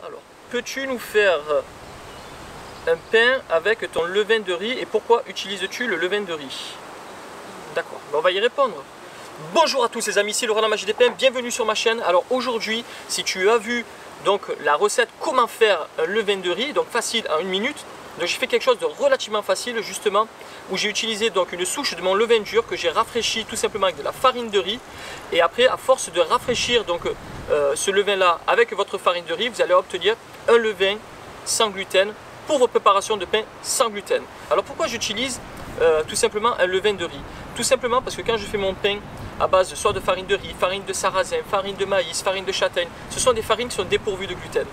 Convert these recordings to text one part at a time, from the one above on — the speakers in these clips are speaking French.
Alors, peux-tu nous faire un pain avec ton levain de riz et pourquoi utilises-tu le levain de riz? D'accord, on va y répondre. Bonjour à tous les amis, c'est Laurent la magie des pains, bienvenue sur ma chaîne. Alors aujourd'hui, si tu as vu donc la recette comment faire un levain de riz, donc facile en 1 minute, donc j'ai fait quelque chose de relativement facile justement, où j'ai utilisé donc une souche de mon levain dur que j'ai rafraîchi tout simplement avec de la farine de riz. Et après, à force de rafraîchir donc ce levain là avec votre farine de riz, vous allez obtenir un levain sans gluten pour vos préparations de pain sans gluten. Alors pourquoi j'utilise tout simplement un levain de riz? Tout simplement parce que quand je fais mon pain à base soit de farine de riz, farine de sarrasin, farine de maïs, farine de châtaigne, ce sont des farines qui sont dépourvues de gluten.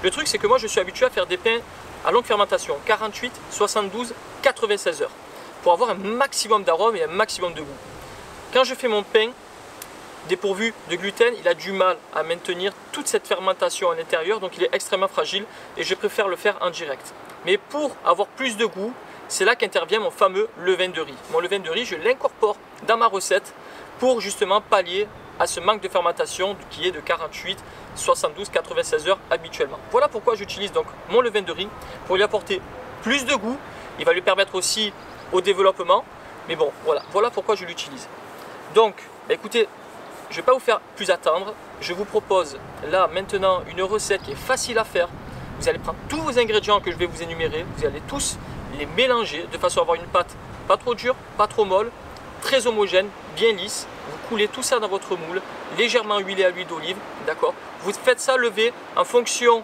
Le truc c'est que moi je suis habitué à faire des pains à longue fermentation, 48, 72, 96 heures, pour avoir un maximum d'arômes et un maximum de goût. Quand je fais mon pain dépourvu de gluten, il a du mal à maintenir toute cette fermentation à l'intérieur, donc il est extrêmement fragile et je préfère le faire en direct. Mais pour avoir plus de goût, c'est là qu'intervient mon fameux levain de riz. Mon levain de riz, je l'incorpore dans ma recette pour justement pallier à ce manque de fermentation qui est de 48, 72, 96 heures habituellement. Voilà pourquoi j'utilise donc mon levain de riz pour lui apporter plus de goût. Il va lui permettre aussi au développement. Mais bon, voilà pourquoi je l'utilise. Donc, écoutez, je ne vais pas vous faire plus attendre. Je vous propose là maintenant une recette qui est facile à faire. Vous allez prendre tous vos ingrédients que je vais vous énumérer. Vous allez tous les mélanger de façon à avoir une pâte pas trop dure, pas trop molle, très homogène, bien lisse. Vous coulez tout ça dans votre moule, légèrement huilé à l'huile d'olive, d'accord. Vous faites ça lever en fonction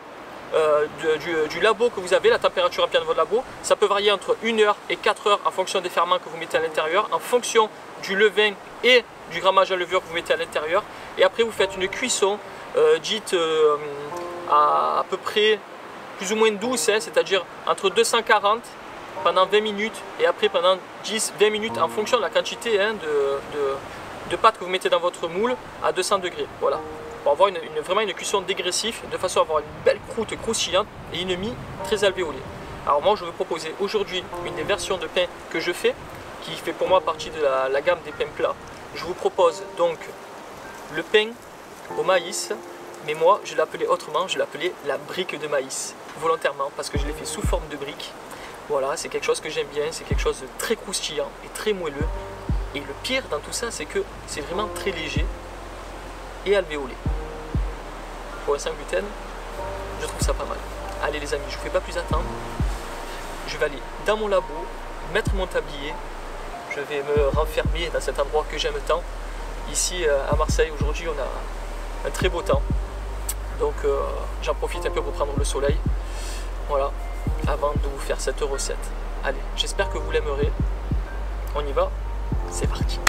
du labo que vous avez, la température ambiante de votre labo. Ça peut varier entre 1 heure et 4 heures en fonction des ferments que vous mettez à l'intérieur, en fonction du levain et du grammage en levure que vous mettez à l'intérieur. Et après vous faites une cuisson dite à peu près plus ou moins douce, hein, c'est-à-dire entre 240 pendant 20 minutes et après pendant 10-20 minutes en fonction de la quantité hein, de pâte que vous mettez dans votre moule à 200 degrés. Voilà, pour avoir vraiment une cuisson dégressive de façon à avoir une belle croûte croustillante et une mie très alvéolée. Alors moi je vais vous proposer aujourd'hui une des versions de pain que je fais, qui fait pour moi partie de la gamme des pains plats. Je vous propose donc le pain au maïs, mais moi je l'appelais autrement, je l'appelais la brique de maïs, volontairement parce que je l'ai fait sous forme de brique. Voilà, c'est quelque chose que j'aime bien, c'est quelque chose de très croustillant et très moelleux. Et le pire dans tout ça, c'est que c'est vraiment très léger et alvéolé. Pour un sans gluten, je trouve ça pas mal. Allez les amis, je ne vous fais pas plus attendre. Je vais aller dans mon labo, mettre mon tablier. Je vais me renfermer dans cet endroit que j'aime tant. Ici à Marseille, aujourd'hui, on a un très beau temps. Donc j'en profite un peu pour prendre le soleil. Voilà, avant de vous faire cette recette. Allez, j'espère que vous l'aimerez. On y va, c'est parti.